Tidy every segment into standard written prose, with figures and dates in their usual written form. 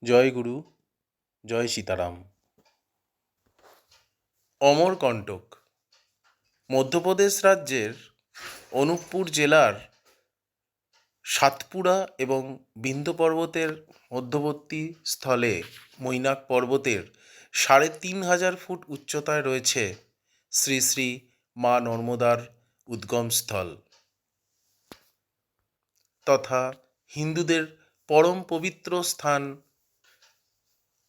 জয় গুরু, জয় সীতারাম। অমরকণ্টক মধ্যপ্রদেশ রাজ্যের অনুপপুর জেলার সাতপুরা এবং বিন্ধ্য পর্বতের মধ্যবর্তী স্থলে মৈনাক পর্বতের ৩,৫০০ ফুট উচ্চতায় রয়েছে শ্রী শ্রী মা নর্মদার উদ্গমস্থল তথা হিন্দুদের পরম পবিত্র স্থান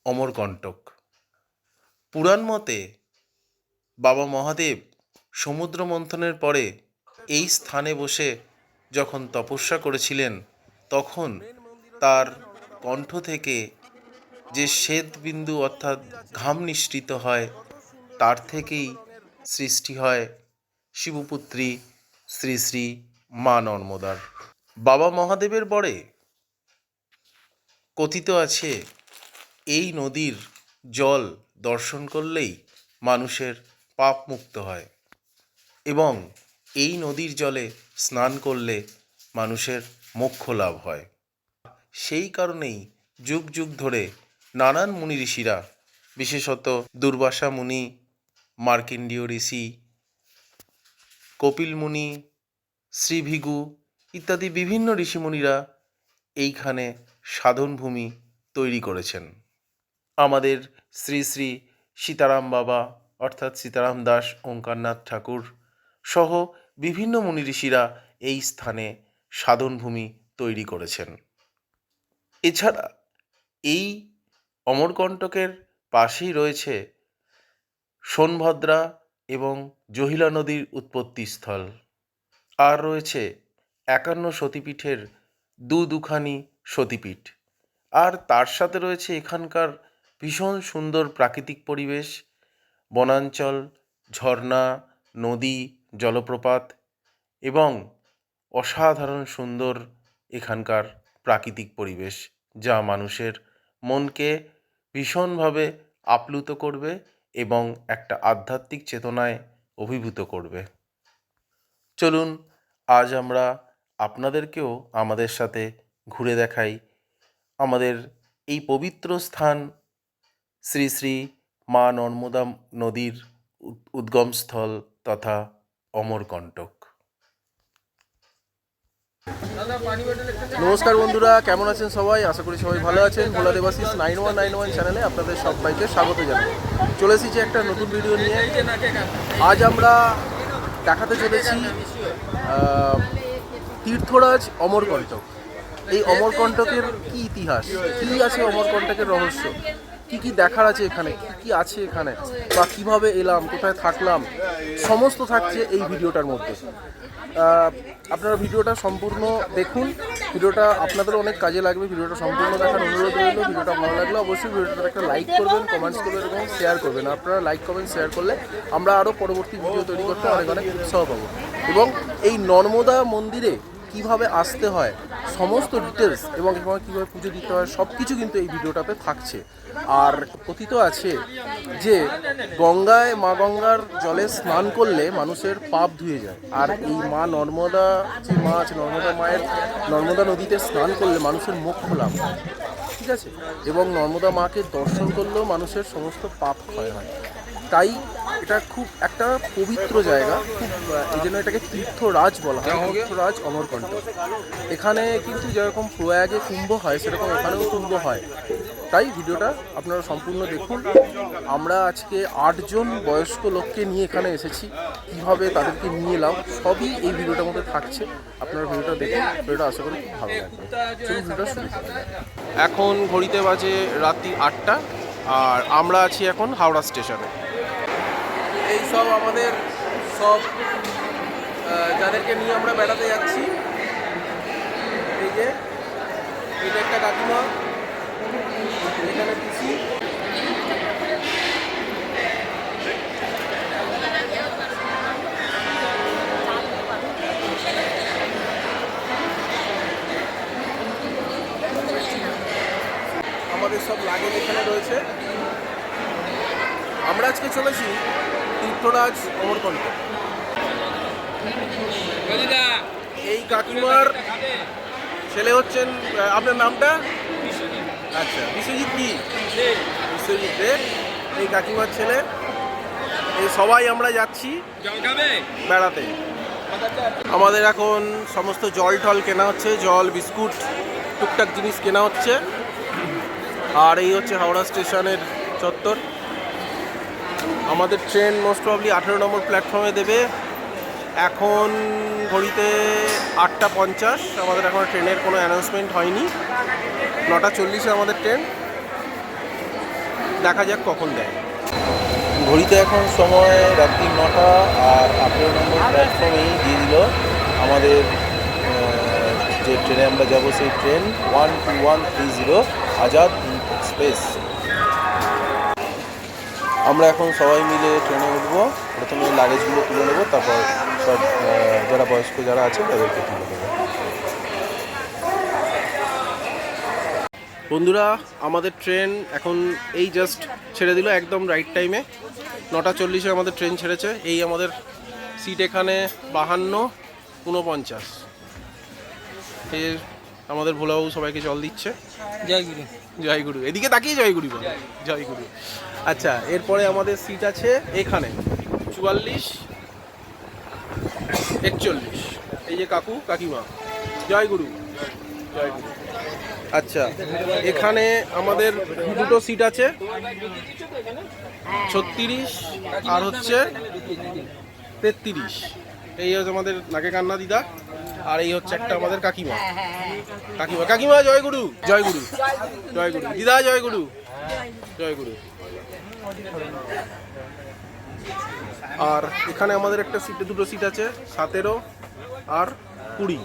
অমরকণ্টক। পুরাণ মতে বাবা মহাদেব সমুদ্র মন্থনের পরে এই স্থানে বসে যখন তপস্যা করেছিলেন, তখন তার কণ্ঠ থেকে যে শ্বেতবিন্দু অর্থাৎ ঘাম নিঃসৃত হয়, তার থেকেই সৃষ্টি হয় শিবপুত্রী শ্রী শ্রী মা নর্মদার। বাবা মহাদেবের বরে কথিত আছে এই নদীর জল দর্শন করলেই মানুষের পাপ মুক্ত হয় এবং এই নদীর জলে স্নান করলে মানুষের মোক্ষ লাভ হয়। সেই কারণেই যুগ যুগ ধরে নানান মুনি ঋষিরা, বিশেষত দুর্বাসা মুনি, মার্কণ্ডেয় ঋষি, কপিল মুনি, শ্রীভৃগু ইত্যাদি বিভিন্ন ঋষিমুনিরা এইখানে সাধনভূমি তৈরি করেছেন। আমাদের শ্রী শ্রী সীতারাম বাবা অর্থাৎ সীতারাম দাস ওঙ্কারনাথ ঠাকুর সহ বিভিন্ন মুনি ঋষিরা এই স্থানে সাধনভূমি তৈরি করেছেন। এছাড়া এই অমরকণ্টকের পাশেই রয়েছে সোনভদ্রা এবং জহিলা নদীর উৎপত্তিস্থল, আর রয়েছে ৫১ সতীপীঠের দুখানি সতীপীঠ, আর তার সাথে রয়েছে এখানকার ভীষণ সুন্দর প্রাকৃতিক পরিবেশ, বনাঞ্চল, ঝর্ণা, নদী, জলপ্রপাত এবং অসাধারণ সুন্দর এখানকার প্রাকৃতিক পরিবেশ, যা মানুষের মনকে ভীষণভাবে আপ্লুত করবে এবং একটা আধ্যাত্মিক চেতনায় অভিভূত করবে। চলুন আজ আমরা আপনাদেরকেও আমাদের সাথে ঘুরে দেখাই আমাদের এই পবিত্র স্থান শ্রী শ্রী মা নর্মদা নদীর উদ্গমস্থল তথা অমরকণ্টক। নমস্কার বন্ধুরা, কেমন আছেন সবাই? আশা করি সবাই ভালো আছেন। ভোলা দেবাশিস 9191 চ্যানেলে আপনাদের সবাইকে স্বাগত জানাই। চলে এসেছি একটা নতুন ভিডিও নিয়ে। আজ আমরা দেখাতে চলেছি তীর্থরাজ অমরকণ্টক। এই অমরকণ্টকের কি ইতিহাস, কি আছে অমরকণ্টকের রহস্য, কি কি দেখার আছে এখানে, কি কি আছে এখানে, বা কিভাবে এলাম, কোথায় থাকলাম, সমস্ত থাকছে এই ভিডিওটার মধ্যে। আপনারা ভিডিওটা সম্পূর্ণ দেখুন, ভিডিওটা আপনাদেরও অনেক কাজে লাগবে। ভিডিওটা সম্পূর্ণ দেখার অনুরোধ রইল। ভিডিওটা ভালো লাগলে অবশ্যই ভিডিওটা একটা লাইক করবেন, কমেন্টস করবেন এবং শেয়ার করবেন। আপনারা লাইক কমেন্ট শেয়ার করলে আমরা আরও পরবর্তী ভিডিও তৈরি করতে অনেক অনেক উৎসাহ পাবো। এবং এই নর্মদা মন্দিরে কিভাবে আসতে হয় সমস্ত ডিটেলস এবং কীভাবে পুজো দিতে হয় সব কিছু কিন্তু এই ভিডিওটাতে থাকছে। আর কথিত আছে যে গঙ্গায়, মা গঙ্গার জলে স্নান করলে মানুষের পাপ ধুয়ে যায়, আর এই মা নর্মদা যে মা আছে, নর্মদা নদীতে স্নান করলে মানুষের মোক্ষ লাভ হয়, ঠিক আছে, এবং নর্মদা মাকে দর্শন করলেও মানুষের সমস্ত পাপ ক্ষয় হয়। তাই এটা খুব একটা পবিত্র জায়গা, খুব এই জন্য এটাকে তীর্থরাজ বলা হয়, তীর্থরাজ অমরকণ্টক। এখানে কিন্তু যেরকম প্রয়াগে কুম্ভ হয় সেরকম এখানেও কুম্ভ হয়। তাই ভিডিওটা আপনারা সম্পূর্ণ দেখুন। আমরা আজকে ৮ জন বয়স্ক লোককে নিয়ে এখানে এসেছি, কীভাবে তাদেরকে নিয়ে এলাম সবই এই ভিডিওটার মধ্যে থাকছে। আপনারা ভিডিওটা দেখুন, ভিডিওটা আশা করি খুব ভালো লাগবে। চলুন ভিডিওটা শুরু করা যাক। এখন ঘড়িতে বাজে রাত্রি ৮টা, আর আমরা আছি এখন হাওড়া স্টেশনে। এই সব আমাদের সব যাদেরকে নিয়ে আমরা বেড়াতে যাচ্ছি। এই যে এটা একটা কাকিমা, এখানে পিসি, আমাদের সব লাগেজ এখানে রয়েছে। আমরা আজকে চলেছি তীর্থরাজ অমরকণ্টক। এই কাকিমার ছেলে হচ্ছেন, আপনার নামটা? আচ্ছা, বিশ্বজিৎ কি? বিশ্বজিৎ দে, এই কাকিমার ছেলে। এই সবাই আমরা যাচ্ছি বেড়াতে। আমাদের এখন সমস্ত জল টল কেনা হচ্ছে, জল বিস্কুট টুকটাক জিনিস কেনা হচ্ছে। আর এই হচ্ছে হাওড়া স্টেশনের চত্বর। আমাদের ট্রেন মোস্ট প্রবলি 18 নম্বর প্ল্যাটফর্মে দেবে। এখন ঘড়িতে 8:50। আমাদের এখন ট্রেনের কোনো অ্যানাউন্সমেন্ট হয়নি। 9:40-এ আমাদের ট্রেন, দেখা যাক কখন দেয়। ঘড়িতে এখন সময় রাত্রি 9টা, আর 18 নম্বর প্ল্যাটফর্মেই দিয়ে দিল আমাদের যে ট্রেনে আমরা যাব, সেই ট্রেন 12130 আজাদ এক্সপ্রেস। আমরা এখন সবাই মিলে ট্রেনে উঠবো। প্রথমে লাগেজগুলো তুলে নেবো, তারপর সব যারা বয়স্ক যারা আছে তাদেরকে তুলে দেবো। বন্ধুরা, আমাদের ট্রেন এখন এই জাস্ট ছেড়ে দিল, একদম রাইট টাইমে। 9:40-এ আমাদের ট্রেন ছেড়েছে। এই আমাদের সিট এখানে 52-49। এই আমাদের ভোলাবাবু সবাইকে জল দিচ্ছে। জয় গুরু। জয় গুরু, এদিকে তাকিয়ে জয় গুরু বল। জয় গুরু। আচ্ছা, এরপরে আমাদের সিট আছে এখানে 44, 41। এই যে কাকু কাকিমা, জয় গুরু, জয় গুরু। আচ্ছা, এখানে আমাদের দুটো সিট আছে, 36 আর হচ্ছে 33। এই হচ্ছে আমাদের নাকে কান্না দিদা, আর এই হচ্ছে একটা আমাদের কাকিমা। কাকিমা, কাকিমা জয় গুরু, জয় গুরু, জয় গুরু। দিদা জয় গুরু, জয় গুরু। আর এখানে আমাদের একটা সিটে দুটো সিট আছে, 17 আর 20।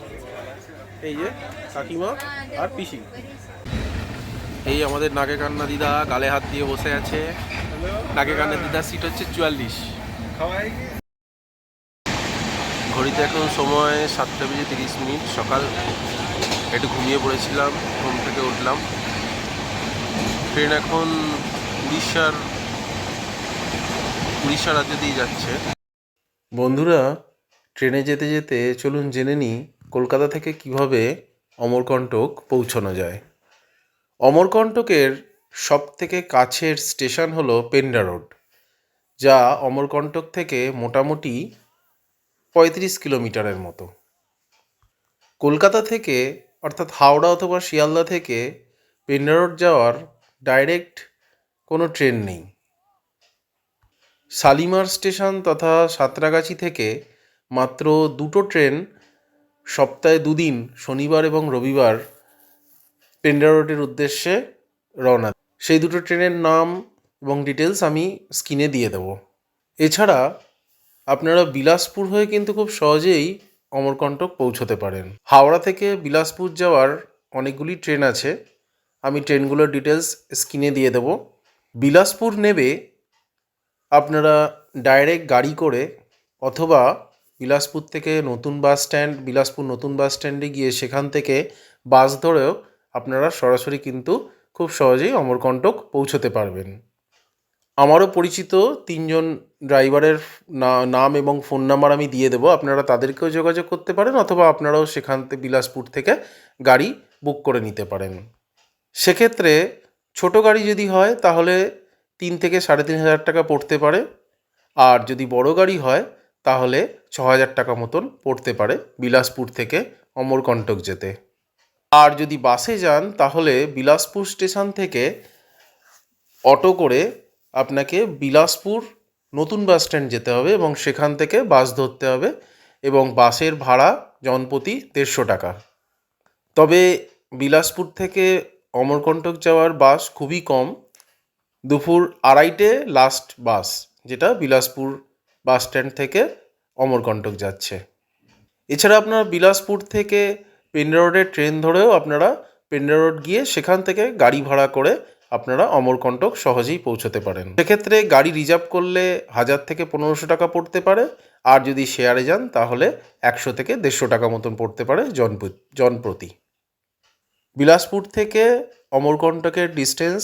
এই যে কাকিমা আর পিসি। এই আমাদের নাকে কান্না দিদা গালে হাত দিয়ে বসে আছে। নাকে কান্না দিদার সিট হচ্ছে 44। ঘড়িতে এখন সময় 7:30। সকাল, একটু ঘুমিয়ে পড়েছিলাম, ঘুম থেকে উঠলাম। ট্রেন এখন উড়িষ্যা রাজ্য দিয়ে যাচ্ছে। বন্ধুরা, ট্রেনে যেতে যেতে চলুন জেনে নিই কলকাতা থেকে কিভাবে অমরকণ্টক পৌঁছানো যায়। অমরকণ্টকের সবথেকে কাছের স্টেশন হলো পেন্ডা রোড, যা অমরকণ্টক থেকে মোটামুটি 35 কিলোমিটারের মতো। কলকাতা থেকে, অর্থাৎ হাওড়া অথবা শিয়ালদা থেকে পেন্ডা রোড যাওয়ার ডাইরেক্ট কোনো ট্রেন নেই। শালিমার স্টেশন তথা সাঁতরাগাছি থেকে মাত্র দুটো ট্রেন সপ্তাহে 2 দিন, শনিবার এবং রবিবার, পেন্ডা রোডের উদ্দেশ্যে রওনা। সেই দুটো ট্রেনের নাম এবং ডিটেলস আমি স্ক্রিনে দিয়ে দেবো। এছাড়া আপনারা বিলাসপুর হয়ে কিন্তু খুব সহজেই অমরকণ্টক পৌঁছতে পারেন। হাওড়া থেকে বিলাসপুর যাওয়ার অনেকগুলি ট্রেন আছে, আমি ট্রেনগুলোর ডিটেলস স্ক্রিনে দিয়ে দেবো। বিলাসপুর নেবে আপনারা ডাইরেক্ট গাড়ি করে, অথবা বিলাসপুর থেকে বিলাসপুর নতুন বাস স্ট্যান্ডে গিয়ে সেখান থেকে বাস ধরেও আপনারা সরাসরি কিন্তু খুব সহজেই অমরকণ্টক পৌঁছতে পারবেন। আমারও পরিচিত 3জন ড্রাইভারের নাম এবং ফোন নাম্বার আমি দিয়ে দেবো, আপনারা তাদেরকেও যোগাযোগ করতে পারেন, অথবা আপনারাও সেখান থেকে বিলাসপুর থেকে গাড়ি বুক করে নিতে পারেন। সেক্ষেত্রে ছোট গাড়ি যদি হয় তাহলে 3 থেকে 3,500 টাকা পড়তে পারে, আর যদি বড় গাড়ি হয় তাহলে 6,000 টাকা মতন পড়তে পারে বিলাসপুর থেকে অমরকণ্টক যেতে। আর যদি বাসে যান তাহলে বিলাসপুর স্টেশন থেকে অটো করে আপনাকে বিলাসপুর নতুন বাস স্ট্যান্ড যেতে হবে এবং সেখান থেকে বাস ধরতে হবে, এবং বাসের ভাড়া জনপ্রতি 150 টাকা। তবে বিলাসপুর থেকে অমরকণ্টক যাওয়ার বাস খুবই কম, 2:30 লাস্ট বাস, যেটা বিলাসপুর বাস স্ট্যান্ড থেকে অমরকণ্টক যাচ্ছে। এছাড়া আপনারা বিলাসপুর থেকে পেন্ডা রোডের ট্রেন ধরেও আপনারা পেন্ডা রোড গিয়ে সেখান থেকে গাড়ি ভাড়া করে আপনারা অমরকণ্টক সহজেই পৌঁছতে পারেন। সেক্ষেত্রে গাড়ি রিজার্ভ করলে 1000 থেকে 1500 টাকা পড়তে পারে, আর যদি শেয়ারে যান তাহলে 100 থেকে 150 টাকা মতন পড়তে পারে জনপ্রতি। বিলাসপুর থেকে অমরকণ্টকের ডিস্টেন্স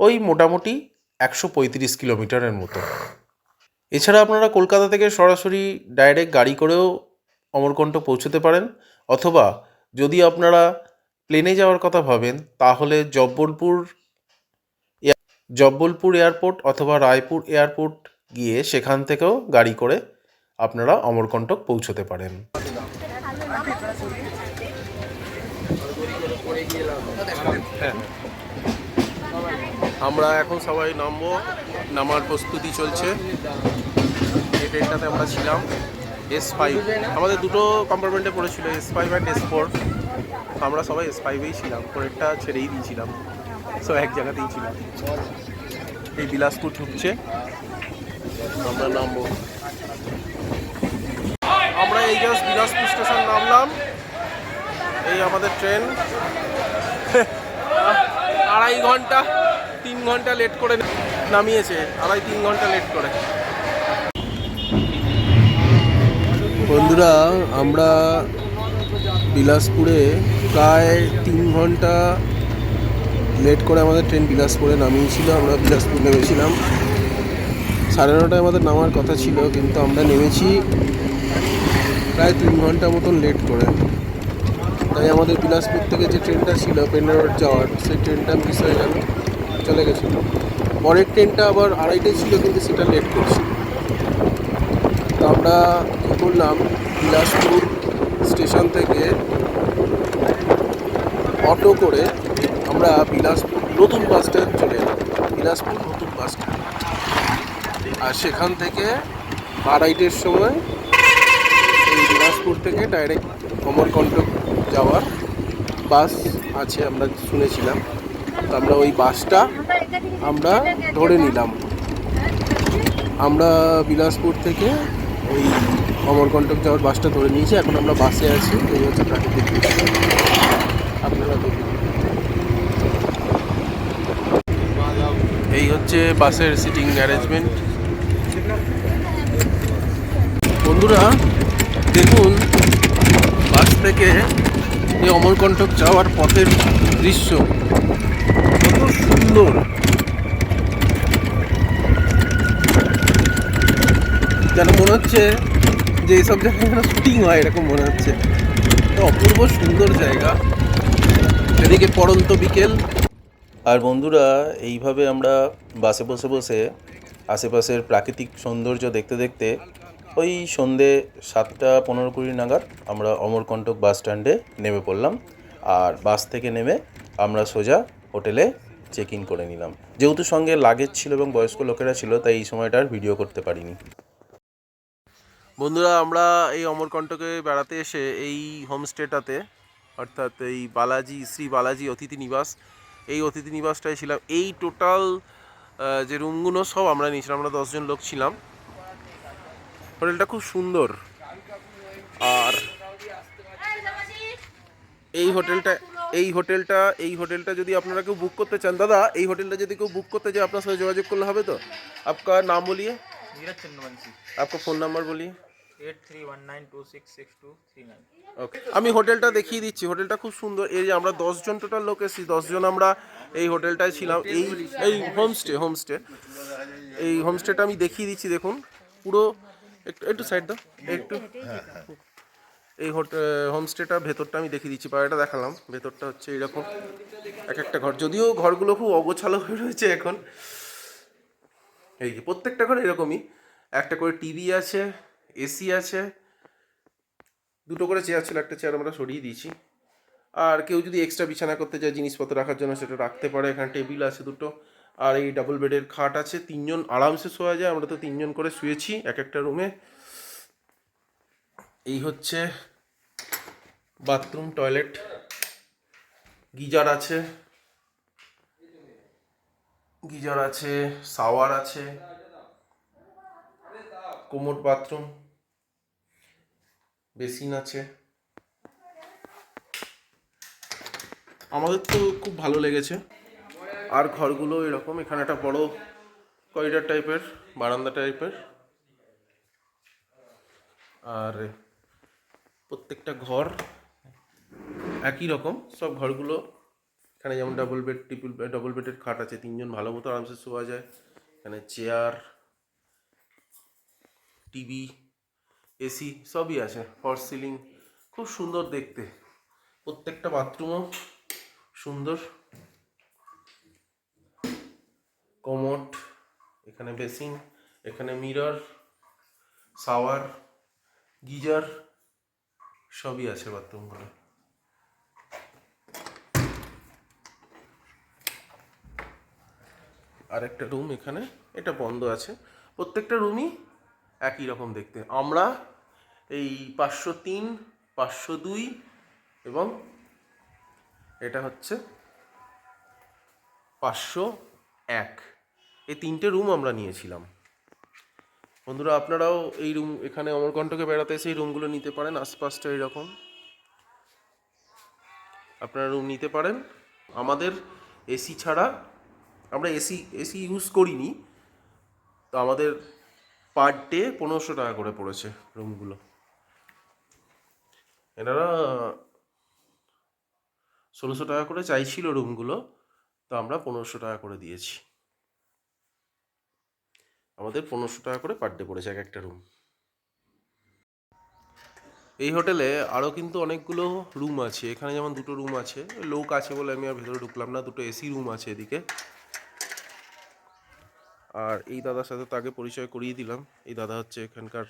ওই মোটামুটি 135 কিলোমিটারের মতো। এছাড়া আপনারা কলকাতা থেকে সরাসরি ডাইরেক্ট গাড়ি করেও অমরকণ্টক পৌঁছতে পারেন, অথবা যদি আপনারা প্লেনে যাওয়ার কথা ভাবেন তাহলে জব্বলপুর এয়ারপোর্ট অথবা রায়পুর এয়ারপোর্ট গিয়ে সেখান থেকেও গাড়ি করে আপনারা অমরকন্টক পৌঁছতে পারেন। আমরা এখন সবাই নামবো, নামার প্রস্তুতি চলছে। এই ট্রেনটাতে আমরা ছিলাম S5, আমাদের দুটো কম্পার্টমেন্টে পড়েছিল S5 অ্যান্ড S4। আমরা সবাই S5-এই ছিলাম, পরেরটা ছেড়েই দিয়েছিলাম, সো এক জায়গাতেই ছিলাম। এই বিলাসপুর ঢুকছে, আমরা নামবো। আমরা এই জাস্ট বিলাসপুর স্টেশন নামলাম। এই আমাদের ট্রেন 2.5 ঘন্টা 3 ঘন্টা লেট করে নামিয়েছে, 2.5-3 ঘন্টা লেট করে। বন্ধুরা, আমরা বিলাসপুরে প্রায় 3 ঘন্টা লেট করে আমাদের ট্রেন বিলাসপুরে নামিয়েছিল। আমরা বিলাসপুর নেমেছিলাম 9:30টায়, আমাদের নামার কথা ছিল, কিন্তু আমরা নেমেছি প্রায় 3 ঘন্টা মতন লেট করে। তাই আমাদের বিলাসপুর থেকে যে ট্রেনটা ছিল পেন্ডারোড যাওয়ার, সেই ট্রেনটা মিস হয়ে গেল, চলে গেছিলো। পরের ট্রেনটা আবার 2:30টায় ছিল, কিন্তু সেটা লেট করছিল। তো আমরা কী করলাম, বিলাসপুর স্টেশন থেকে অটো করে আমরা বিলাসপুর নতুন বাস স্ট্যান্ড চলে এলাম, বিলাসপুর নতুন বাস স্ট্যান্ড। আর সেখান থেকে 2:30টার সময় এই বিলাসপুর থেকে ডাইরেক্ট অমরকন্টক যাওয়ার বাস আছে, আমরা শুনেছিলাম। তো আমরা ওই বাসটা আমরা ধরে নিলাম। আমরা বিলাসপুর থেকে ওই অমরকন্টক যাওয়ার বাসটা ধরে নিয়েছি। এখন আমরা বাসে আছি। এই হচ্ছে প্রাকৃতিক দৃশ্য, আপনারা দেখুন। এই হচ্ছে বাসের সিটিং অ্যারেঞ্জমেন্ট। বন্ধুরা দেখুন, বাস থেকে এই অমরকন্টক যাওয়ার পথের দৃশ্য কত সুন্দর। যেন মনে হচ্ছে যে এইসব জায়গায় যেন শুটিং হয়, এরকম মনে হচ্ছে। তো অপূর্ব সুন্দর জায়গা, এদিকে পড়ন্ত বিকেল। আর বন্ধুরা, এইভাবে আমরা বাসে বসে বসে আশেপাশের প্রাকৃতিক সৌন্দর্য দেখতে দেখতে ওই সন্ধে 7:15-20 নাগাদ আমরা অমরকন্টক বাস স্ট্যান্ডে নেমে পড়লাম। আর বাস থেকে নেমে আমরা সোজা হোটেলে চেক ইন করে নিলাম। যেহেতু সঙ্গে লাগেজ ছিল এবং বয়স্ক লোকেরা ছিল, তাই এই সময়টা আর ভিডিও করতে পারিনি। বন্ধুরা, আমরা এই অমরকন্টকে বেড়াতে এসে এই হোমস্টেটাতে, অর্থাৎ এই শ্রী বালাজি অতিথি নিবাস, এই অতিথি নিবাসটায় ছিলাম। এই টোটাল যে রুমগুলো সব আমরা নিয়েছিলাম, আমরা 10 জন লোক ছিলাম। হোটেলটা খুব সুন্দর। আর এই হোটেলটা যদি আপনারা কেউ বুক করতে চান, দাদা এই হোটেলটা যদি কেউ বুক করতে চায় আপনার সাথে যোগাযোগ করলে হবে তো? আপনার নাম বলিয়ে, नीरज चंद्रवंशी। आपका फ़ोन नंबर बोलिए। 8319266239। ওকে, আমি হোটেলটা দেখিয়ে দিচ্ছি। হোটেলটা খুব সুন্দর। এই যে আমরা 10 জন টোটাল লোক এসেছি, 10 জন আমরা এই হোটেলটায় ছিলাম। এই হোমস্টে এই হোমস্টেটা আমি দেখিয়ে দিচ্ছি। দেখুন পুরো, একটু সাইড দাও একটু। এই হোমস্টেটার ভেতরটা আমি দেখিয়ে দিচ্ছি। বাইরেটা দেখালাম, ভেতরটা হচ্ছে এইরকম এক একটা ঘর। যদিও ঘরগুলো খুব অগোছালো হয়ে রয়েছে এখন। এই যে প্রত্যেকটা ঘরে এরকমই, একটা করে টিভি আছে, এসি আছে, 2টো করে চেয়ার ছিল, একটা চেয়ার আমরা সরিয়ে দিয়েছি। আর কেউ যদি এক্সট্রা বিছানা করতে চায় জিনিসপত্র রাখার জন্য, সেটা রাখতে পারে। এখানে টেবিল আছে 2টো। আর এই ডাবল বেডের খাট আছে, 3 জন আরামসে শোয়া যায়। আমরা তো 3 জন করে শুয়েছি এক একটা রুমে। এই হচ্ছে বাথরুম, টয়লেট, গিজার আছে, শাওয়ার আছে, কোমোড বাথরুম, বেসিন আছে। আমাদের তো খুব ভালো লেগেছে। আর ঘরগুলো এরকম, এখানে একটা বড় করিডর টাইপের, বারান্দা টাইপের। আর প্রত্যেকটা ঘর একই রকম সব ঘরগুলো। এখানে যেমন ডবল বেডের খাট আছে, 3 জন ভালো মতো আরামসে শোয়া যায়। এখানে চেয়ার, টিভি, এসি সবই আছে, ফলস সিলিং, খুব সুন্দর দেখতে। প্রত্যেকটা বাথরুমও সুন্দর কমোড, এখানে বেসিন, এখানে মিরর, শাওয়ার, গিজার সবই আছে বাথরুমগুলো। আর একটা রুম এখানে, এটা বন্ধ আছে। প্রত্যেকটা রুমই একই রকম দেখতে। আমরা এই 503, 502 এবং এটা হচ্ছে 501, এই 3টে রুম আমরা নিয়েছিলাম। বন্ধুরা, আপনারাও এই রুম, এখানে অমরকণ্টকে বেড়াতে এসে এই রুমগুলো নিতে পারেন। আশপাশটা এইরকম, আপনারা রুম নিতে পারেন। আমাদের এসি ছাড়া, আমরা এসি ইউজ করিনি, তো আমাদের পার ডে 1500 টাকা করে পড়েছে রুমগুলো। এনারা 1600 টাকা করে চাইছিল রুমগুলো, তো আমরা 1500 টাকা করে দিয়েছি। আমাদের 1500 টাকা করে পার ডে পড়েছে এক একটা রুম। এই হোটেলে আরও কিন্তু অনেকগুলো রুম আছে। এখানে যেমন 2টো রুম আছে, লোক আছে বলে আমি আর ভেতরে ঢুকলাম না। 2টো এসি রুম আছে এদিকে। আর এই দাদার সাথে তো আগে পরিচয় করিয়ে দিলাম। এই দাদা হচ্ছে এখানকার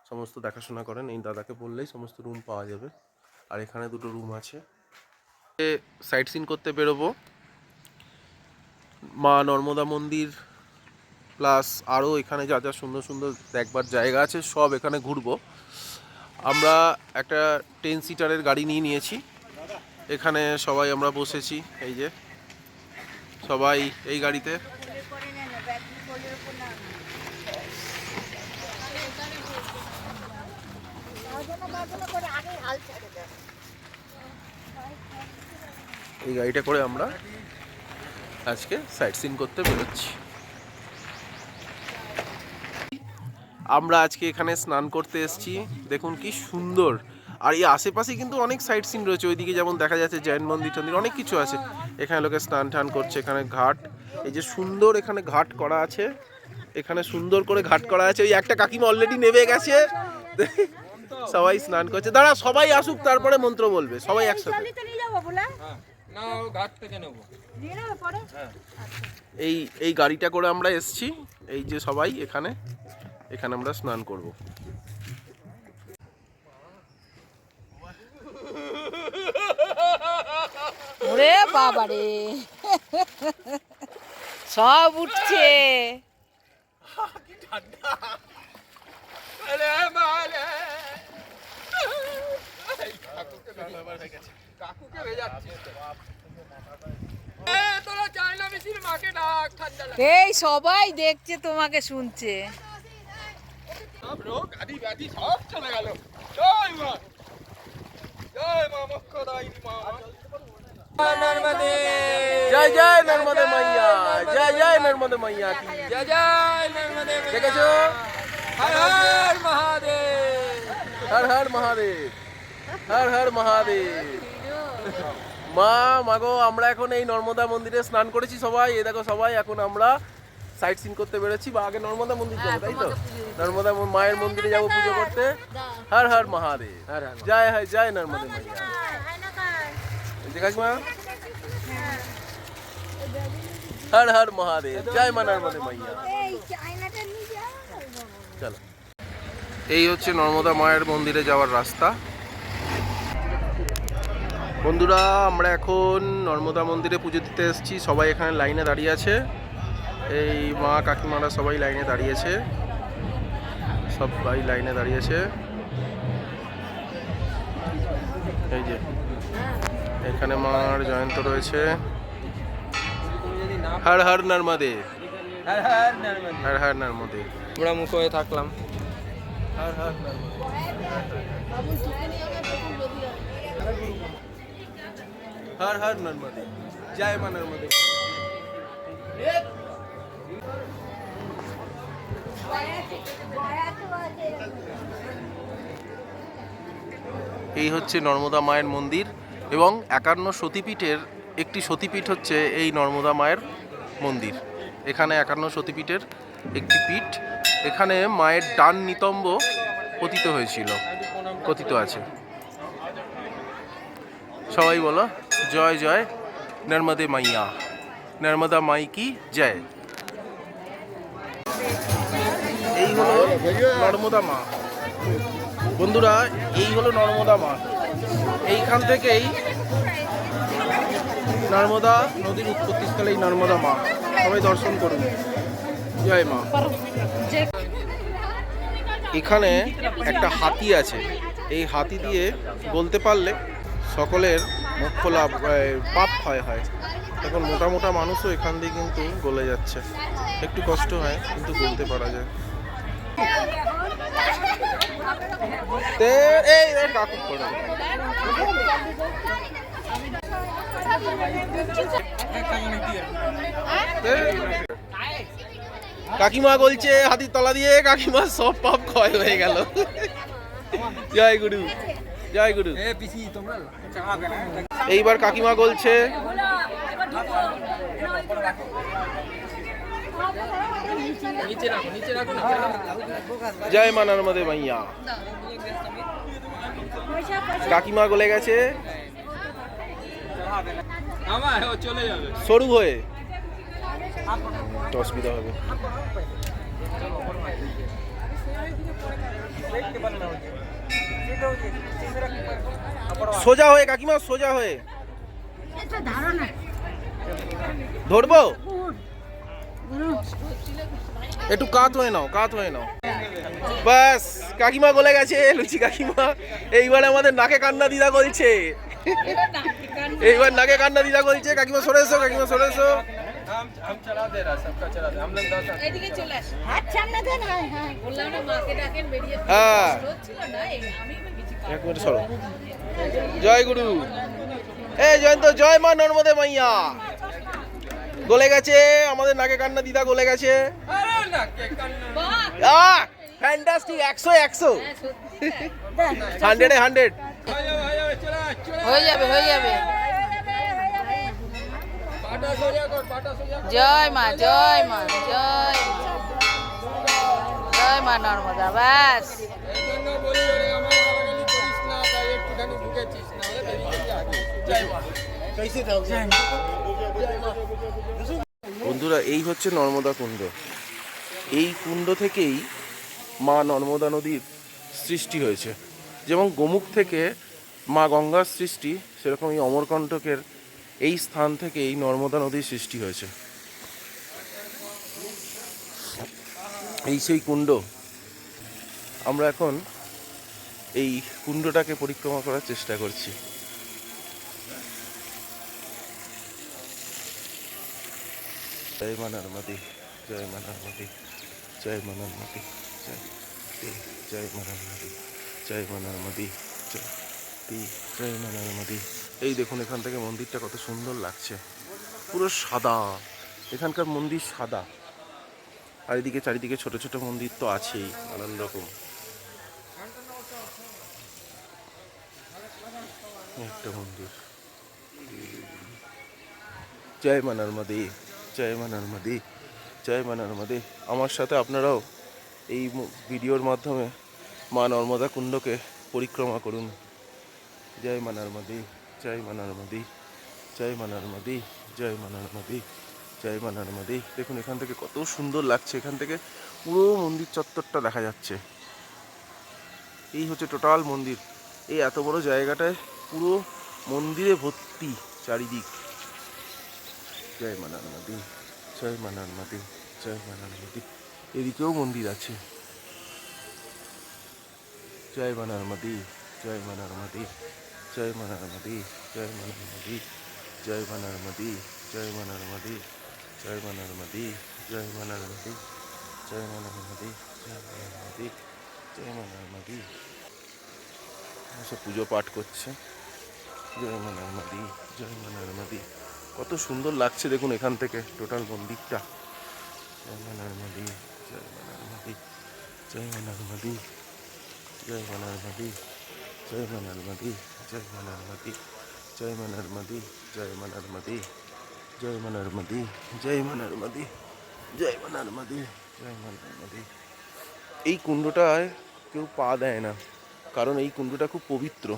সমস্ত দেখাশোনা করেন। এই দাদাকে বললেই সমস্ত রুম পাওয়া যাবে। আর এখানে 2টো রুম আছে। সাইট সিন করতে বেরোবো, মা নর্মদা মন্দির প্লাস আরও এখানে যা যা সুন্দর সুন্দর দেখবার জায়গা আছে সব এখানে ঘুরবো। আমরা একটা 10 সিটারের গাড়ি নিয়েছি। এখানে সবাই আমরা বসেছি, এই যে সবাই এই গাড়িতে। এই গাড়িটা করে আমরা আজকে সাইট সিন করতে বেরোচ্ছি। আমরা আজকে এখানে স্নান করতে এসেছি। দেখুন কি সুন্দর। আর এই আশেপাশে কিন্তু অনেক সাইট সিন রয়েছে। ওইদিকে যেমন দেখা যাচ্ছে জৈন মন্দির টন্দির অনেক কিছু আছে। এখানে লোকে স্নান টান করছে। এখানে ঘাট, এই যে সুন্দর এখানে ঘাট করা আছে। এখানে সুন্দর করে ঘাট করা আছে। ওই একটা কাকিমা অলরেডি নেমে গেছে, সবাই স্নান করছে। দাঁড়া, সবাই আসুক তারপরে মন্ত্র বলবে, সবাই একসাথে। এই গাড়িটা করে আমরা এসছি। এই যে সবাই এখানে আমরা স্নান করব। ওরে বাবারে, সব উঠছে। এই সবাই দেখছে, তোমাকে শুনছে। জয় জয় নর্মদে মাইয়া, জয় জয় নর্মদে মাইয়া কি জয় জয় নর্মদে মাইয়া। দেখেছো? হর হর মহাদেব, হর হর মহাদেব, হর হর মহাদেব। মা মাগো, আমরা এখন এই নর্মদা মন্দিরে স্নান করেছি সবাই। এই দেখো সবাই এখন আমরা সাইট সিন করতে বেরোচ্ছি। বা আগে নর্মদা মন্দির যাবো, তাই তো? নর্মদা মায়ের মন্দিরে যাবো পুজো করতে। হর হর মহাদেব, জয় হয় জয় নর্মদে মাইয়া। দেখাস মা, হর হর মহাদেব, জয় মা নর্মদে মাইয়া। চলো, এই হচ্ছে নর্মদা মায়ের মন্দিরে যাওয়ার রাস্তা। বন্ধুরা, আমরা এখন নর্মদা মন্দিরে পুজো দিতে এসেছি। সবাই এখানে লাইনে দাঁড়িয়ে আছে। এই মা কাকিমারা সবাই লাইনে দাঁড়িয়েছে, সবাই লাইনে দাঁড়িয়েছে। এই যে এখানে মার জয়ন্ত রয়েছে। হর হর নর্মদে, হর হর নর্মদে, হর হর নর্মদে। আমরা মুখ হয়ে থাকলাম। হর হর নর্মদে, হর হর নর্মদে, জয় মা নর্মদে। এই হচ্ছে নর্মদা মায়ের মন্দির এবং 51 সতীপীঠের একটি সতীপীঠ হচ্ছে এই নর্মদা মায়ের মন্দির। এখানে 51 সতীপীঠের একটি পীঠ। এখানে মায়ের ডান নিতম্ব পতিত হয়েছিল, কথিত আছে। সবাই বলো জয় জয় নর্মদে মাইয়া, নর্মদা মাই কি জয়। এই হলো নর্মদা মা বন্ধুরা, এই হলো নর্মদা মা। এইখান থেকেই নর্মদা নদীর উৎপত্তিস্থলে এই নর্মদা মা, সবাই দর্শন করুন, জয় মা। এখানে একটা হাতি আছে, এই হাতি দিয়ে বলতে পারলে সকলের মোক্ষ লাভ, পাপ ক্ষয় হয়। এখন মোটা মোটা মানুষও এখান দিয়ে কিন্তু গলে যাচ্ছে, একটু কষ্ট হয় কিন্তু বলতে পারা যায়। এই কাকু করে কাকিমা বলছে হাতির তলা দিয়ে কাকিমা সব পাপ ক্ষয় হয়ে গেল। জয় গুরু, জয় গুরু। এইবার কাকিমা বলছে জয় মা নর্মদে মাইয়া। কাকিমা গলে গেছে সরু হয়ে, অসুবিধা হবে। সোজা হয়ে কাকিমা, সোজা হয়ে ধরবো, একটু কাত হয়ে নাও, কাত হয়ে নাও। বাস কাকিমা গলে গেছে, লুচি কাকিমা। এইবার আমাদের নাকে কান্না দিদা বলছে, এইবার নাকে কান্না দিদা বলছে। কাকিমা সরে এসো, কাকিমা সরে এসো। हम चला दे रहा, सबका चला दे, हम लोग 10 এদিকে চলে আসো, হাত সামনে দেন। হ্যাঁ হ্যাঁ, বললাম না মাকে ডাকেন, বেরিয়ে হ্যাঁ হচ্ছিল না, আমি কিছু এক মিনিট সরো। জয় গুরু। এই জয়ন্ত, জয় মা নর্মদে মাইয়া। গলে গেছে আমাদের নাকে কান্না দিদা, গলে গেছে। अरे ना के करना ফ্যান্টাস্টিক, 100 100 100 चला चला হয়ে যাবে, হয়ে যাবে। पाटा सोया कर, पाटा सोया জয় মা, জয় মা, জয় মা, জয় মা নর্মদা। ব্যাস এইজন্য বলি ওরে আমার গালাগালি করিস না, তাই একটুখানি ভুগেছিস না, ওরে বেরিয়ে গেছে আগে। জয় মা। বন্ধুরা, এই হচ্ছে নর্মদা কুণ্ড। এই কুণ্ড থেকেই মা নর্মদা নদীর সৃষ্টি হয়েছে। যেমন গোমুখ থেকে মা গঙ্গার সৃষ্টি, সেরকম এই অমরকণ্টকের এই স্থান থেকে এই নর্মদা নদীর সৃষ্টি হয়েছে। এই সেই কুণ্ড। আমরা এখন এই কুণ্ডটাকে পরিক্রমা করার চেষ্টা করছি। জয় মা নর্মদে, জয় মা নর্মদে, জয় মা নর্মদে, জয় মা নর্মদে, জয় মা নর্মদে, জয় মা নর্মদে। এই দেখুন এখান থেকে মন্দিরটা কত সুন্দর লাগছে, পুরো সাদা। এখানকার মন্দির সাদা, আর এদিকে চারিদিকে ছোট ছোট মন্দির তো আছেই নানান রকম। একটা মন্দির। জয় মা নর্মদে, জয় মা নর্মদে, জয় মা নর্মদে। আমার সাথে আপনারাও এই ভিডিওর মাধ্যমে মা নর্মদা কুণ্ডকে পরিক্রমা করুন। জয় মা নর্মদে, জয় মা নর্মদে, জয় মা নর্মদে, জয় মা নর্মদে, জয় মা নর্মদে। দেখুন এখান থেকে কত সুন্দর লাগছে, এখান থেকে পুরো মন্দির চত্বরটা দেখা যাচ্ছে। এই হচ্ছে টোটাল মন্দির। এই এত বড় জায়গাটায় পুরো মন্দিরে ভর্তি চারিদিক। জয় মা নর্মদে, জয় মা নর্মদে, জয় মা নর্মদে। এদিকেও মন্দির আছে। জয় মা নর্মদে, জয় মা নর্মদে, জয় মা নর্মদে, জয় মা নর্মদে, জয় মা নর্মদে, জয় মা নর্মদে, জয় মা নর্মদে, জয় মা নর্মদে, জয় মা নর্মদে, জয় মা নর্মদে, জয় মা নর্মদে। সব পুজো পাঠ করছে। জয় মা নর্মদে, জয় মা নর্মদে। কত সুন্দর লাগছে দেখুন এখান থেকে টোটাল মন্দিরটা। জয় মা নর্মদে, জয় মা নর্মদে, জয় মা নর্মদে, জয় মা নর্মদে, জয় মা নর্মদে, জয় মা নর্মদে, জয় মা নর্মদে, জয় মা নর্মদে, জয় মা নর্মদে, জয় মা নর্মদে, জয় মা নর্মদে, জয় মা নর্মদে। এই কুণ্ডটায় কেউ পা দেয় না, কারণ এই কুণ্ডটা খুব পবিত্র।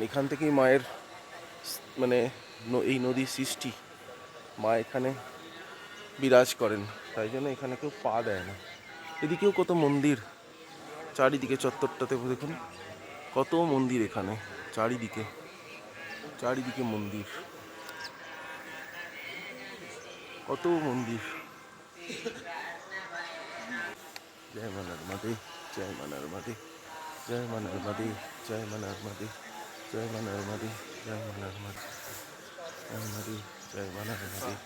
এখান থেকেই মায়ের এই নদীর সৃষ্টি, মা এখানে বিরাজ করেন, তাই জন্য এখানে কেউ পা দেয় না। এদিকেও কত মন্দির, চারিদিকে চত্বরটাতে দেখুন কত মন্দির, এখানে চারিদিকে চারিদিকে মন্দির, কত মন্দির। জয় মা নর্মদে, জয় মা নর্মদে, জয় মা নর্মদে, জয় মা নর্মদে, জয় মা নর্মদে, জয় মা নর্মদে, জয় মা নর্মদে,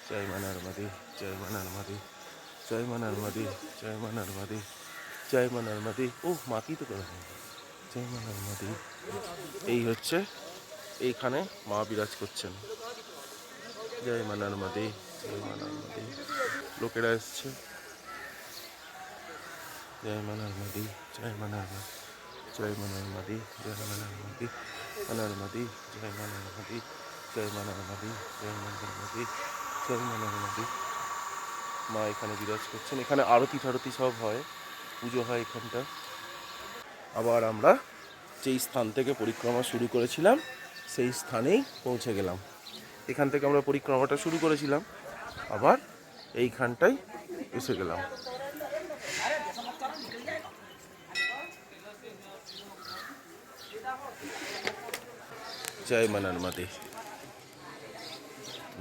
জয় মা নর্মদে, জয় মা নর্মদে, জয় মা নর্মদে, জয় মা নর্মদে, জয় মা নর্মদে। ও মাকেই তো করে, জয় মা নর্মদে। এই হচ্ছে এইখানে মা বিরাজ করছেন। জয় মা নর্মদে, জয় মা নর্মদে। লোকেরা এসছে। জয় মা নর্মদে, জয় মা নর্মদে, জয় মা নর্মদে, জয় মা নর্মদে, নর্মদে, জয় মা নর্মদে, জয় মা নর্মদে, জয় মা নর্মদে, জয় মা নর্মদে। মা এখানে বিরাজ করছেন। এখানে আরতি ঠারতি সব হয়, পুজো হয় এখানটা। আবার আমরা যেই স্থান থেকে পরিক্রমা শুরু করেছিলাম সেই স্থানেই পৌঁছে গেলাম। এখান থেকে আমরা পরিক্রমাটা শুরু করেছিলাম, আবার এইখানটাই এসে গেলাম। জয় মা নর্মদে,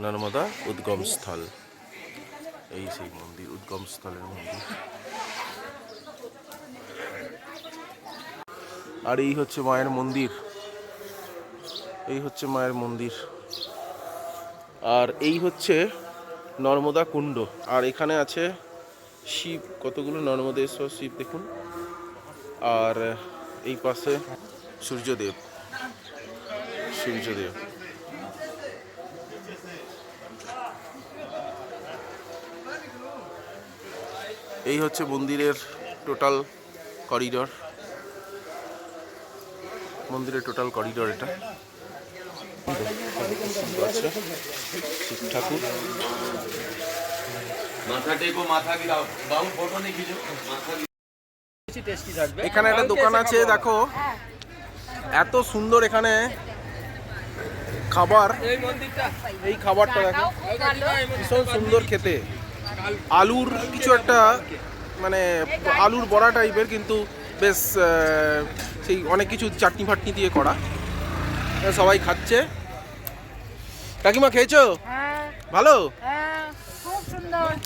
নর্মদা উদ্গম স্থল। এই সেই মন্দির, উদ্গম স্থলের মন্দির। আর এই হচ্ছে মায়ের মন্দির, এই হচ্ছে মায়ের মন্দির। আর এই হচ্ছে নর্মদা কুণ্ড। আর এখানে আছে শিব, কতগুলো নর্মদেশ্বর শিব দেখুন। আর এই পাশে সূর্যদেব, সূর্যদেব। এই হচ্ছে মন্দিরের টোটাল করিডর, মন্দিরের টোটাল করিডর এটা। আচ্ছা, শিব ঠাকুর। এখানে একটা দোকান আছে, দেখো এত সুন্দর এখানে খাবার। এই খাবারটা দেখো ভীষণ সুন্দর খেতে, আলুর কিছু একটা মানে আলুর বড়া টাইপের, কিন্তু বেশ সেই অনেক কিছু চাটনি ফাটনি দিয়ে করা। সবাই খাচ্ছে। কাকিমা খেয়েছো? ভালো,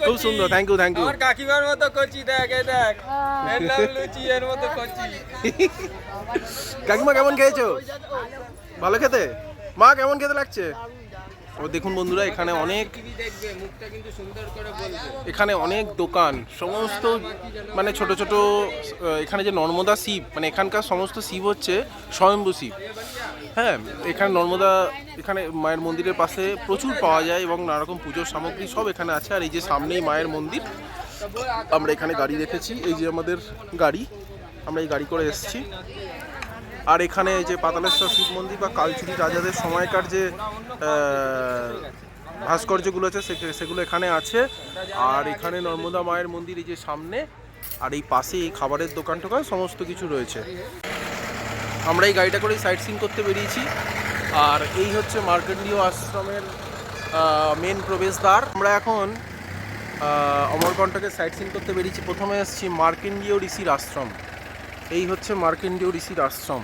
খুব সুন্দর, থ্যাংক ইউ থ্যাংক ইউ। আমার কাকিমার মতো করছি, দেখ এই দেখ, লুচি এর মতো করছি। কাকিমা কেমন খেয়েছো? ভালো খেতে? মা কেমন খেতে লাগছে? ও দেখুন বন্ধুরা, এখানে অনেক, দেখবে মুখটা কিন্তু সুন্দর করে বলবে। এখানে অনেক দোকান, সমস্ত মানে ছোট ছোট। এখানে যে নর্মদা শিব, মানে এখানকার সমস্ত শিব হচ্ছে স্বয়ম্ভু শিব। হ্যাঁ, এখানে নর্মদা, এখানে মায়ের মন্দিরের পাশে প্রচুর পাওয়া যায় এবং নানা রকম পুজোর সামগ্রী সব এখানে আছে। আর এই যে সামনেই মায়ের মন্দির, আমরা এখানে গাড়ি রেখেছি, এই যে আমাদের গাড়ি, আমরা এই গাড়ি করে এসেছি। আর এখানে এই যে পাতালেশ্বর শিব মন্দির বা কালচুরি রাজাদের সময়কার যে ভাস্কর্যগুলো আছে সেগুলো এখানে আছে। আর এখানে নর্মদা মায়ের মন্দির এই যে সামনে, আর এই পাশে এই খাবারের দোকান টোকান সমস্ত কিছু রয়েছে। আমরা এই গাড়িটা করে সাইট সিন করতে বেরিয়েছি। আর এই হচ্ছে মার্কণ্ডেয় আশ্রমের মেন প্রবেশদ্বার। আমরা এখন অমরকণ্টকে সাইট সিন করতে বেরিয়েছি। প্রথমে এসেছি মার্কণ্ডেয় ঋষির আশ্রম। এই হচ্ছে মার্কণ্ডেয় ঋষির আশ্রম।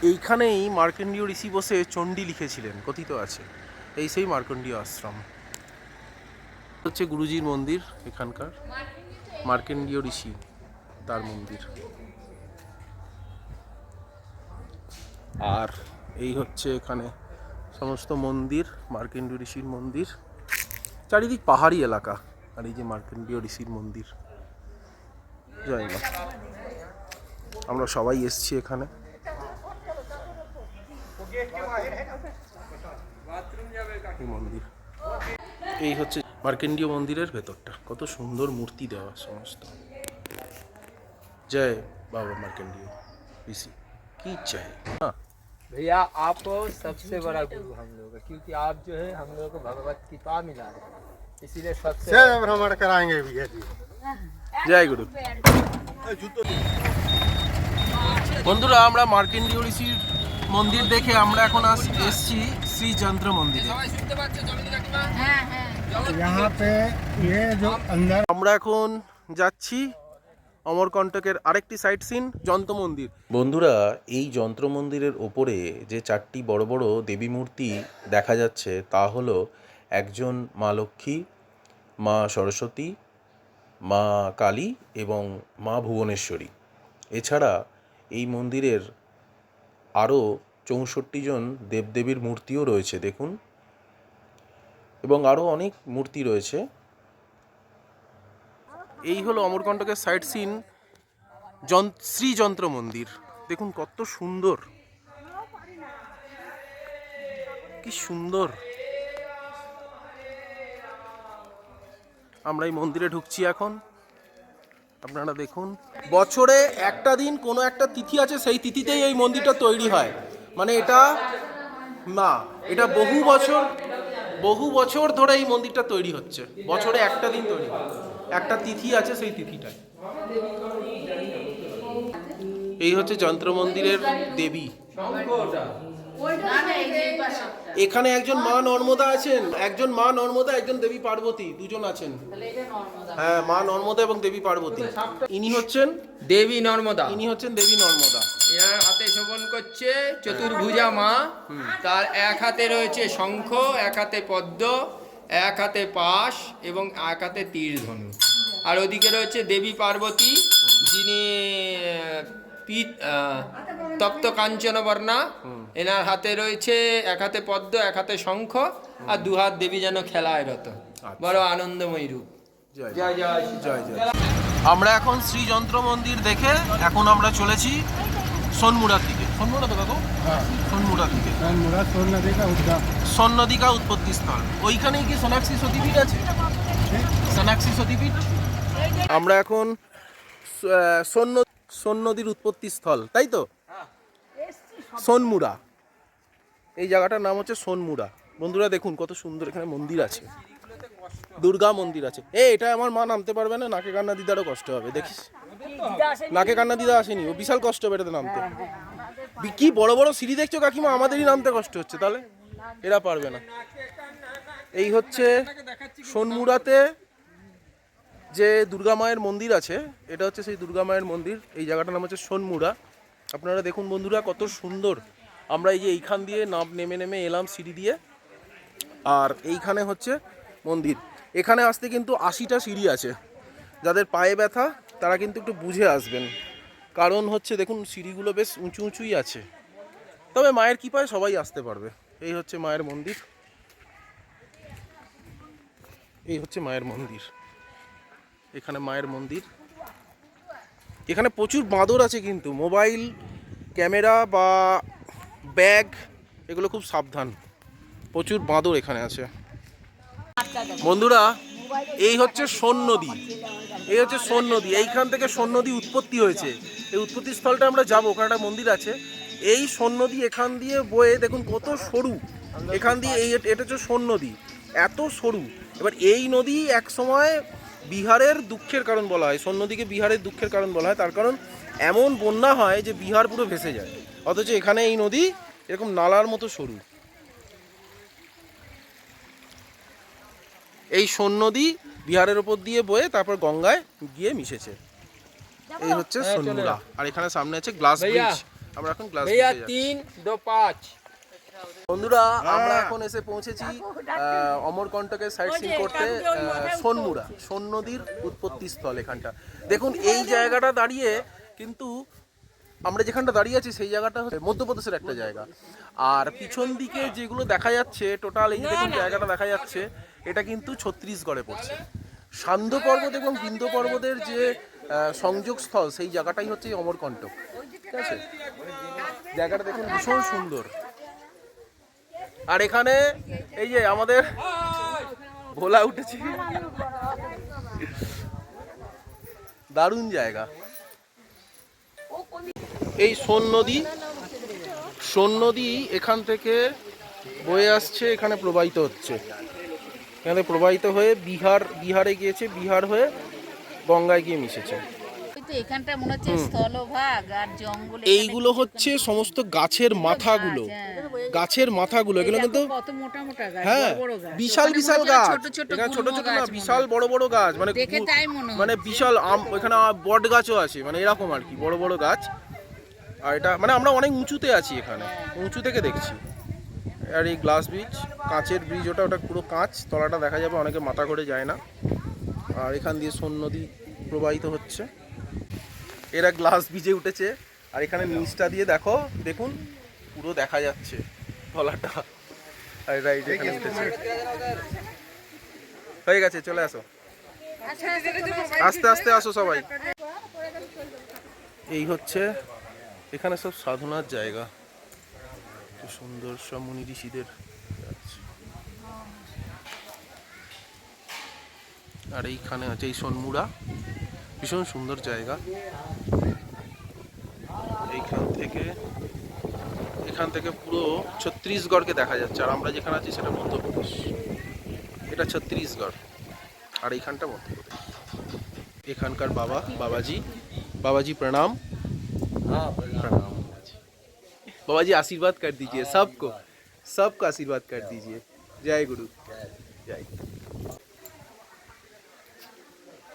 এইখানেই মার্কণ্ডেয় ঋষি বসে চণ্ডী লিখেছিলেন, কথিত আছে। এই সেই মার্কণ্ডেয় আশ্রম। হচ্ছে গুরুজির মন্দির, এখানকার মার্কণ্ডেয় ঋষি তার মন্দির। আর এই হচ্ছে এখানে সমস্ত মন্দির, মার্কণ্ডেয় ঋষির মন্দির। চারিদিক পাহাড়ি এলাকা। আর এই যে মার্কণ্ডেয় ঋষির মন্দির। জয় মা। আমরা সবাই এসছি এখানে। এই মন্দির, এই হচ্ছে মার্কণ্ডেয় মন্দিরের ভেতরটা, কত সুন্দর মূর্তি দেওয়া সমস্ত। জয় বাবা মার্কণ্ডেয় ऋषि की जय। हाँ भैया आप सबसे बड़ा गुरु हम लोग का, क्योंकि आप जो है हम लोग को भगवत कृपा मिला है, इसीलिए सबसे भ्रमण कराएंगे भैया जी। जय गुरु। বন্ধুরা আমরা মার্কেন্ডীয় ঋষির মন্দির দেখে আমরা এখন এসছি শ্রী যন্ত্র মন্দিরে। यहाँ पे ये जो अंदर আমরা এখন যাচ্ছি অমরকণ্টকের আরেকটি সাইট সিন যন্ত্র মন্দির। বন্ধুরা এই যন্ত্র মন্দিরের ওপরে যে চারটি বড় বড় দেবী মূর্তি দেখা যাচ্ছে তা হলো একজন মা লক্ষ্মী, মা সরস্বতী, মা কালী এবং মা ভুবনেশ্বরী। এছাড়া এই মন্দিরের আরও 64 জন দেবদেবীর মূর্তিও রয়েছে দেখুন, এবং আরও অনেক মূর্তি রয়েছে। এই হলো অমরকণ্টকের সাইট সিন শ্রী যন্ত্র মন্দির। দেখুন কত সুন্দর, কি সুন্দর। আমরা এই মন্দিরে ঢুকছি এখন, আপনারা দেখুন। বছরে একটা দিন কোনো একটা তিথি আছে, সেই তিথিতেই এই মন্দিরটা তৈরি হয়। মানে এটা বহু বছর ধরে এই মন্দিরটা তৈরি হচ্ছে। বছরে একটা দিন তৈরি হয়, একটা তিথি আছে, সেই তিথিটায়। এই হচ্ছে যন্ত্র মন্দিরের দেবী। এখানে একজন মা নর্মদা আছেন, একজন দেবী পার্বতী, দুজন আছেন। হ্যাঁ, মা নর্মদা এবং দেবী পার্বতী। ইনি হচ্ছেন দেবী নর্মদা। এনার হাতে শোভন করছে চতুর্ভুজা মা। তার এক হাতে রয়েছে শঙ্খ, এক হাতে পদ্ম, এক হাতে পাশ এবং এক হাতে তীর ধনু। আর ওদিকে রয়েছে দেবী পার্বতী, যিনি তপ্ত কাঞ্চন বর্ণা। এনার হাতে রয়েছে এক হাতে পদ্ম, এক হাতে শঙ্খ, আর দুহাত দেবী যেন খেলায় রত। বড় আনন্দময়ী রূপ। জয় জয় জয় জয় জয়। আমরা এখন শ্রী যন্ত্র মন্দির দেখে এখন আমরা চলেছি সোনমুড়ার দিকে। সোনমুড়া তো কাকু? হ্যাঁ, সোনমুড়ার দিকে। সোন নদীকা উৎপত্তি স্থল। ওইখানেই কি সোনাক্ষী সতীপীঠ আছে? সোনাক্ষী সতীপীঠ। আমরা এখন সোন নদীর উৎপত্তি স্থল, তাই তো? সোনমুড়া, এই জায়গাটার নাম হচ্ছে সোনমুড়া। বন্ধুরা দেখুন কত সুন্দর এখানে মন্দির আছে, দুর্গা মন্দির আছে। এটা আমার মা নামতে পারবে না, নাকে কান্না দিদারও কষ্ট হবে। দেখিস, নাকে কান্না দিদা আসেনি, ও বিশাল কষ্ট হবে এটাতে নামতে। কি বড় বড় সিঁড়ি দেখছো কাকিমা, আমাদেরই নামতে কষ্ট হচ্ছে, তাহলে এরা পারবে না। এই হচ্ছে সোনমুড়াতে যে দুর্গা মায়ের মন্দির আছে, এটা হচ্ছে সেই দুর্গা মায়ের মন্দির। এই জায়গাটার নাম হচ্ছে সোনমুড়া। আপনারা দেখুন বন্ধুরা কত সুন্দর। আমরা এই যে এইখান দিয়ে নেমে এলাম সিঁড়ি দিয়ে, আর এইখানে হচ্ছে মন্দির। এখানে আসতে কিন্তু 80টা সিঁড়ি আছে। যাদের পায়ে ব্যথা তারা কিন্তু একটু বুঝে আসবেন, কারণ হচ্ছে দেখুন সিঁড়িগুলো বেশ উঁচু উঁচুই আছে। তবে মায়ের কৃপায় সবাই আসতে পারবে। এই হচ্ছে মায়ের মন্দির, এই হচ্ছে মায়ের মন্দির। এখানে মায়ের মন্দির। এখানে প্রচুর বাঁদর আছে, কিন্তু মোবাইল, ক্যামেরা বা ব্যাগ এগুলো খুব সাবধান। প্রচুর বাঁদর এখানে আছে। বন্ধুরা এই হচ্ছে সোন নদী, এই হচ্ছে সোন নদী। এইখান থেকে সোন নদী উৎপত্তি হয়েছে। এই উৎপত্তি স্থলটা আমরা যাবো, ওখানে একটা মন্দির আছে। এই সোন নদী এখান দিয়ে বয়ে, দেখুন কত সরু। এখান দিয়ে এটা হচ্ছে সোন নদী, এত সরু। এবার এই নদী এক সময় বিহারের দুঃখের কারণ বলা হয়। সোন নদীকে বিহারের দুঃখের কারণ বলা হয়, তার কারণ এমন বন্যা হয় যে বিহার পুরো ভেসে যায়। অথচ এখানে এই নদী এরকম নালার মতো সরু। এই সোন নদী বিহারের ওপর দিয়ে বয়ে তারপর গঙ্গায় গিয়ে মিশেছে। এই হচ্ছে সোনমুড়া। আর এখানে সামনে আছে গ্লাস ব্রিজ। আমরা এখন গ্লাস ব্রিজে যাচ্ছি। 3, 2, 5। বন্ধুরা আমরা এখন এসে পৌঁছেছি অমরকণ্টকের সাইট সিন করতে সোনমুড়া, সোন নদীর উৎপত্তি স্থল। এখানটা দেখুন, এই জায়গাটা দাঁড়িয়ে কিন্তু আমরা যেখানটা দাঁড়িয়ে আছি সেই জায়গাটা হচ্ছে মধ্যপ্রদেশের একটা জায়গা। আর পিছন দিকে যেগুলো দেখা যাচ্ছে টোটাল, এই যে দেখুন জায়গাটা দেখা যাচ্ছে, এটা কিন্তু ছত্তিশগড়ে পড়ছে। সান্ধ্য পর্বত এবং বিন্ধ্য পর্বতের যে সংযোগ স্থল, সেই জায়গাটাই হচ্ছে অমরকণ্টক। ঠিক আছে, জায়গাটা দেখুন ভীষণ সুন্দর। আর এখানে এই যে আমাদের ভোলা উঠেছে, দারুণ জায়গা। এই সোন নদী এখান থেকে বয়ে আসছে, এখানে প্রবাহিত হচ্ছে, এখানে প্রবাহিত হয়ে বিহারে গিয়েছে, বিহার হয়ে গঙ্গায় গিয়ে মিশেছে। কিন্তু এখানটা মনে হচ্ছে স্থলভাগ আর জঙ্গল। এইগুলো হচ্ছে সমস্ত গাছের মাথাগুলো, গাছের মাথাগুলো এগুলো কিন্তু কত মোটা মোটা গাছ, হ্যাঁ বড় বড় গাছ। বিশাল ওখানে বিশাল মনে হচ্ছে গাছ, ছোট ছোট এখানে ছোট গুল্ম ছোট গাছ না মনে বিশাল হয়। বড় বড় গাছ, মানে দেখে তাই মনে হয়। মানে বিশাল এখানে বট গাছও আছে, মানে এরকম আর কি বড় বড় গাছ। আর এটা মানে আমরা অনেক উঁচুতে আছি, এখানে উঁচু থেকে দেখছি। আর এই গ্লাস ব্রিজ, কাঁচের ব্রিজ, ওটা ওটা পুরো কাঁচ, তলাটা দেখা যাবে, অনেকে মাথা করে যায় না। আর এখান দিয়ে সোন নদী প্রবাহিত হচ্ছে। এরা গ্লাস ব্রিজে উঠেছে, আর এখানে নিচটা দিয়ে দেখো, দেখুন পুরো দেখা যাচ্ছে তলাটা। আর এরা এই যে এখানে উঠেছে। হয়ে গেছে, চলে আসো, আস্তে আস্তে আসো সবাই। এই হচ্ছে এখানে সব সাধনার জায়গা, কি সুন্দর সব মুনি ঋষিদের আছে। আর এইখানে আছে এই সোনমুড়া, ভীষণ সুন্দর জায়গা। এখান থেকে পুরো ছত্তিশগড়কে দেখা যাচ্ছে। আর আমরা যেখানে আছি সেটা মধ্যপ্রদেশ, এটা ছত্তিশগড়, আর এইখানটা মধ্যপ্রদেশ। এখানকার বাবাজি প্রণাম। प्रणाम बाबा जी, आशीर्वाद कर दीजिए सबको आशीर्वाद कर दीजिए। जय गुरु, जय।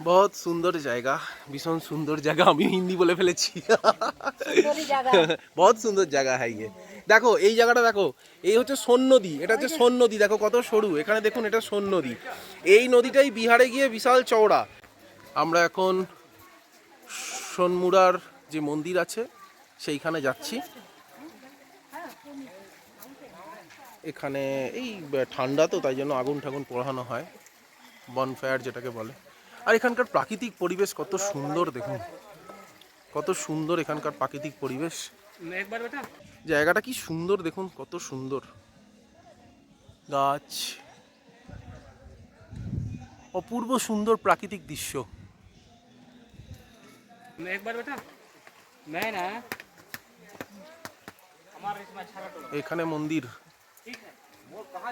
बहुत सुंदर জায়গা, ভীষণ সুন্দর জায়গা। আমি হিন্দি বলে ফেলেছি। बहुत সুন্দর জায়গা है ये। দেখো এই জায়গাটা দেখো, এই হচ্ছে সোন নদী, এটা হচ্ছে সোন নদী। দেখো কত সরু, এখানে দেখুন এটা সোন নদী। এই নদীটাই বিহারে গিয়ে বিশাল চওড়া। আমরা এখন সোনমুড়ার যে মন্দির আছে সেইখানে যাচ্ছি। এখানে এই ঠান্ডা তো, তাই জন্য আগুন ঠাগুন পোড়ানো হয়, বনফায়ার যেটাকে বলে। আর এখানকার প্রাকৃতিক পরিবেশ কত সুন্দর, দেখুন কত সুন্দর এখানকার প্রাকৃতিক পরিবেশ। জায়গাটা কি সুন্দর, দেখুন কত সুন্দর গাছ, অপূর্ব সুন্দর প্রাকৃতিক দৃশ্য। এখানে মন্দির,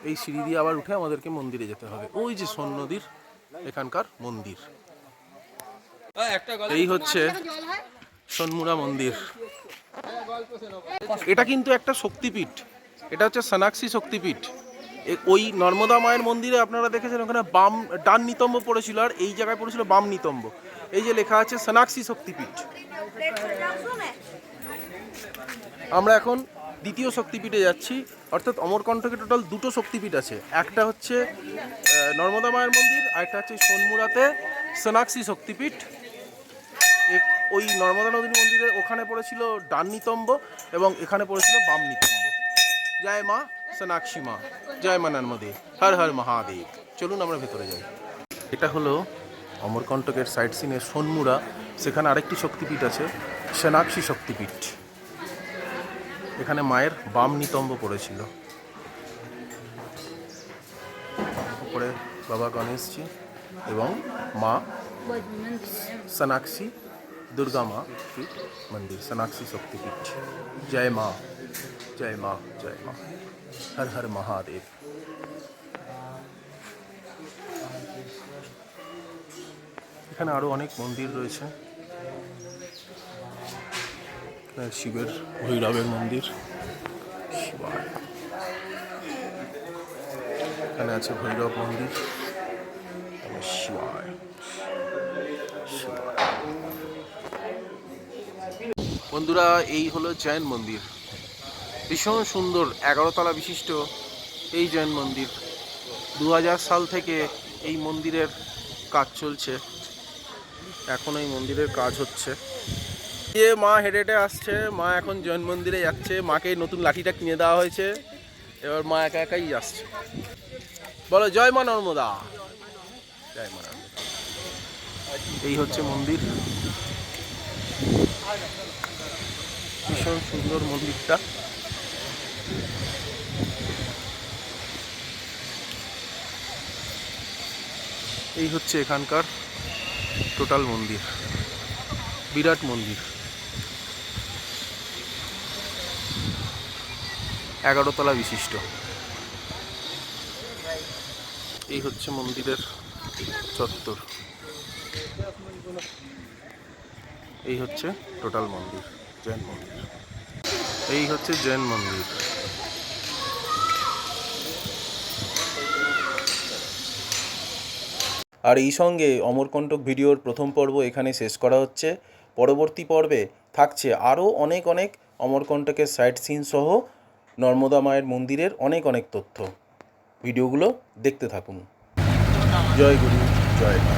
এই সিঁড়ি দিয়ে আবার উঠে আমাদেরকে মন্দিরে যেতে হবে। ওই যে সোন নদীর এখানকার মন্দির। এই হচ্ছে সোনমুড়া মন্দির। এটা কিন্তু একটা শক্তিপীঠ, এটা হচ্ছে সোনাক্ষী শক্তিপীঠ। ওই নর্মদা মায়ের মন্দিরে আপনারা দেখেছেন ওখানে ডান নিতম্ব পড়েছিল, আর এই জায়গায় পড়েছিল বাম নিতম্ব। এই যে লেখা আছে সোনাক্ষী শক্তিপীঠ। আমরা এখন দ্বিতীয় শক্তিপীঠে যাচ্ছি, অর্থাৎ অমরকণ্টকে টোটাল দুটো শক্তিপীঠ আছে। একটা হচ্ছে নর্মদা মায়ের মন্দির, আর একটা হচ্ছে সোনমুড়াতে সোনাক্ষী শক্তিপীঠ। ওই নর্মদা নদীর মন্দিরে ওখানে পড়েছিল ডান নিতম্ব, এবং এখানে পড়েছিল বাম নিতম্ব। জয় মা সোনাক্ষী মা, জয় মা নর্মদে, হর হর মহাদেব। চলুন আমরা ভেতরে যাই। এটা হলো অমরকণ্টকের সাইড সিনের সোনমুড়া। সেখানে আরেকটি শক্তিপীঠ আছে, সোনাক্ষী শক্তিপীঠ। এখানে মায়ের বাম নিতম্ব পড়েছিল। উপরে বাবা গণেশজি এবং মা সোনাক্ষী দুর্গা মা মন্দির, সোনাক্ষী শক্তিপীঠ। জয় মা, জয় মা, জয় মা, হর হর মহাদেব। এখানে আরো অনেক মন্দির রয়েছে। শিবের, ভৈরবের মন্দির, শিবায়। এখানে আছে ভৈরব মন্দির, শিবায়, শিবায়। বন্ধুরা, এই হলো জৈন মন্দির, ভীষণ সুন্দর 11 তলা বিশিষ্ট এই জৈন মন্দির। 2000 সাল থেকে এই মন্দিরের কাজ চলছে, এখন এই মন্দিরের কাজ হচ্ছে। মা হেঁটে হেঁটে আসছে, মা এখন জৈন মন্দিরে যাচ্ছে। মাকে নতুন লাঠিটা কিনে দেওয়া হয়েছে, এবার মা একা একাই যাচ্ছে। বলো জয় মা নর্মদা, জয় মা নর্মদা। এই হচ্ছে মন্দির, ভীষণ সুন্দর মন্দিরটা। এই হচ্ছে এখানকার টোটাল মন্দির, বিরাট মন্দির, 11 তলা বিশিষ্ট। এই হচ্ছে মন্দিরের চত্বর। এই হচ্ছে টোটাল মন্দির, জৈন মন্দির। এই হচ্ছে জৈন মন্দির। আর এই সঙ্গে অমরকণ্টক ভিডিওর প্রথম পর্ব এখানে শেষ করা হচ্ছে। পরবর্তী পর্বে থাকছে আরও অনেক অনেক অমরকণ্টকের সাইট সিন সহ নর্মদা মায়ের মন্দিরের অনেক অনেক তথ্য। ভিডিওগুলো দেখতে থাকুন। জয় গুরু, জয় মা।